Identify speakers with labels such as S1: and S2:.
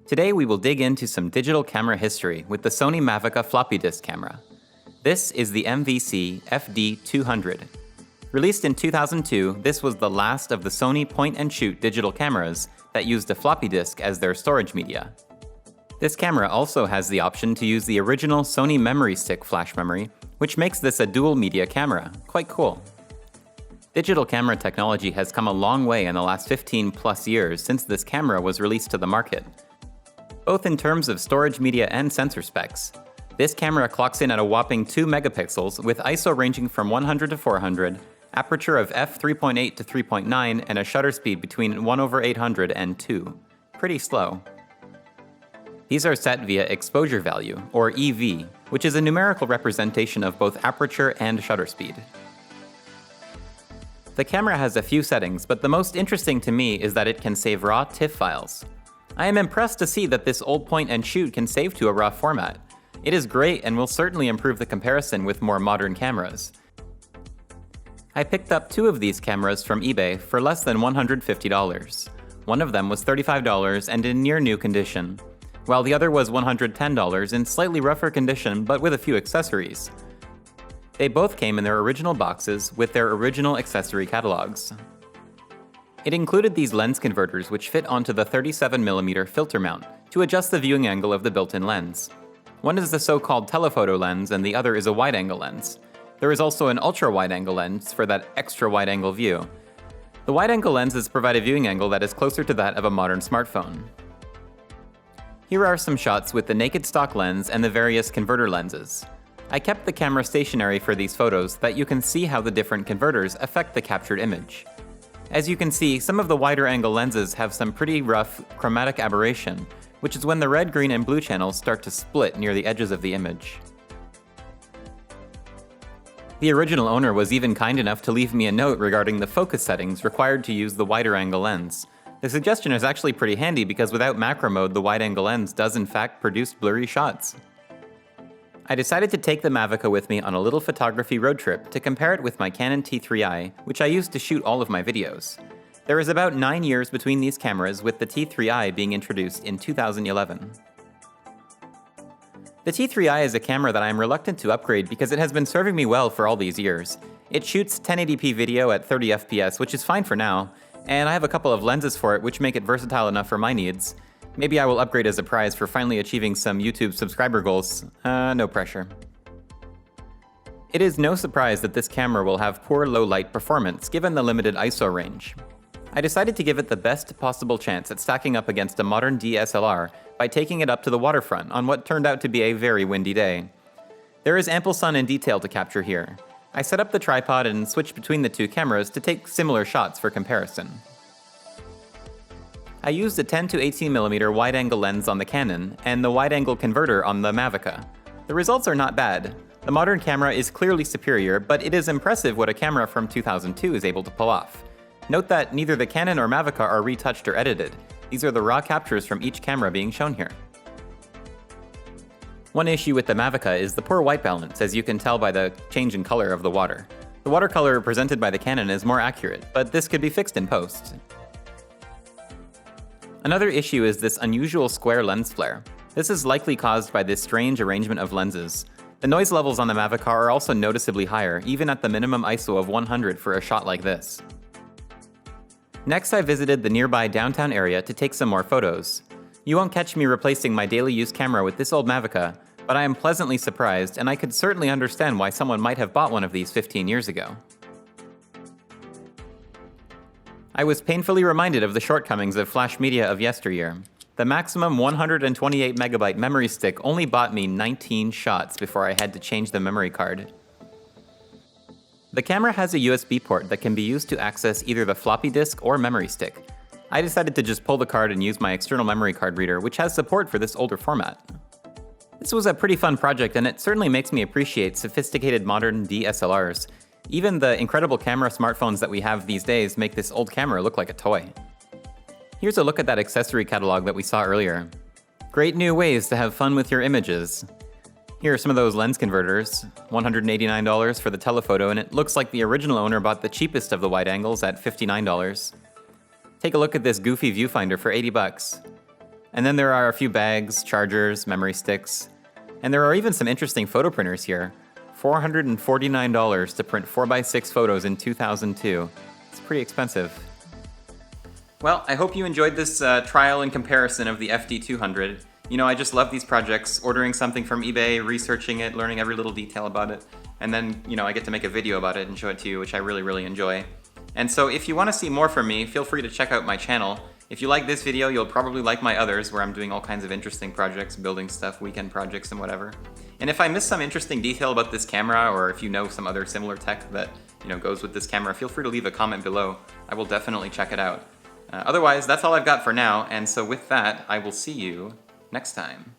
S1: Today we will dig into some digital camera history with the Sony Mavica floppy disk camera. This is the MVC-FD200. Released in 2002, this was the last of the Sony point-and-shoot digital cameras that used a floppy disk as their storage media. This camera also has the option to use the original Sony memory stick flash memory, which makes this a dual media camera. Quite cool. Digital camera technology has come a long way in the last 15 plus years since this camera was released to the market. Both in terms of storage media and sensor specs. This camera clocks in at a whopping 2 megapixels with ISO ranging from 100 to 400, aperture of f3.8 to 3.9, and a shutter speed between 1/800 and 2. Pretty slow. These are set via exposure value, or EV, which is a numerical representation of both aperture and shutter speed. The camera has a few settings, but the most interesting to me is that it can save raw TIFF files. I am impressed to see that this old point-and-shoot can save to a RAW format. It is great and will certainly improve the comparison with more modern cameras. I picked up 2 of these cameras from eBay for less than $150. One of them was $35 and in near new condition, while the other was $110 in slightly rougher condition but with a few accessories. They both came in their original boxes with their original accessory catalogs. It included these lens converters which fit onto the 37mm filter mount to adjust the viewing angle of the built-in lens. One is the so-called telephoto lens and the other is a wide-angle lens. There is also an ultra-wide-angle lens for that extra wide-angle view. The wide-angle lenses provide a viewing angle that is closer to that of a modern smartphone. Here are some shots with the naked stock lens and the various converter lenses. I kept the camera stationary for these photos so that you can see how the different converters affect the captured image. As you can see, some of the wider angle lenses have some pretty rough chromatic aberration, which is when the red, green, and blue channels start to split near the edges of the image. The original owner was even kind enough to leave me a note regarding the focus settings required to use the wider angle lens. The suggestion is actually pretty handy because without macro mode, the wide-angle lens does in fact produce blurry shots. I decided to take the Mavica with me on a little photography road trip to compare it with my Canon T3i, which I used to shoot all of my videos. There is about 9 years between these cameras, with the T3i being introduced in 2011. The T3i is a camera that I am reluctant to upgrade because it has been serving me well for all these years. It shoots 1080p video at 30 FPS, which is fine for now, and I have a couple of lenses for it which make it versatile enough for my needs. Maybe I will upgrade as a prize for finally achieving some YouTube subscriber goals. No pressure. It is no surprise that this camera will have poor low light performance given the limited ISO range. I decided to give it the best possible chance at stacking up against a modern DSLR by taking it up to the waterfront on what turned out to be a very windy day. There is ample sun and detail to capture here. I set up the tripod and switched between the two cameras to take similar shots for comparison. I used a 10 to 18mm wide-angle lens on the Canon and the wide-angle converter on the Mavica. The results are not bad. The modern camera is clearly superior, but it is impressive what a camera from 2002 is able to pull off. Note that neither the Canon or Mavica are retouched or edited. These are the raw captures from each camera being shown here. One issue with the Mavica is the poor white balance, as you can tell by the change in color of the water. The watercolor presented by the Canon is more accurate, but this could be fixed in post. Another issue is this unusual square lens flare. This is likely caused by this strange arrangement of lenses. The noise levels on the Mavica are also noticeably higher, even at the minimum ISO of 100 for a shot like this. Next, I visited the nearby downtown area to take some more photos. You won't catch me replacing my daily use camera with this old Mavica, but I am pleasantly surprised, and I could certainly understand why someone might have bought one of these 15 years ago. I was painfully reminded of the shortcomings of flash media of yesteryear. The maximum 128MB memory stick only bought me 19 shots before I had to change the memory card. The camera has a USB port that can be used to access either the floppy disk or memory stick. I decided to just pull the card and use my external memory card reader, which has support for this older format. This was a pretty fun project, and it certainly makes me appreciate sophisticated modern DSLRs. Even the incredible camera smartphones that we have these days make this old camera look like a toy. Here's a look at that accessory catalog that we saw earlier. Great new ways to have fun with your images. Here are some of those lens converters, $189 for the telephoto, and it looks like the original owner bought the cheapest of the wide angles at $59. Take a look at this goofy viewfinder for $80. And then there are a few bags, chargers, memory sticks. And there are even some interesting photo printers here. $449 to print 4x6 photos in 2002. It's pretty expensive. Well, I hope you enjoyed this trial and comparison of the FD200. You know, I just love these projects, ordering something from eBay, researching it, learning every little detail about it, and then, you know, I get to make a video about it and show it to you, which I really, really enjoy. And so if you want to see more from me, feel free to check out my channel. If you like this video, you'll probably like my others, where I'm doing all kinds of interesting projects, building stuff, weekend projects, and whatever. And if I miss some interesting detail about this camera, or if you know some other similar tech that, you know, goes with this camera, feel free to leave a comment below. I will definitely check it out. Otherwise, that's all I've got for now, and so with that, I will see you next time.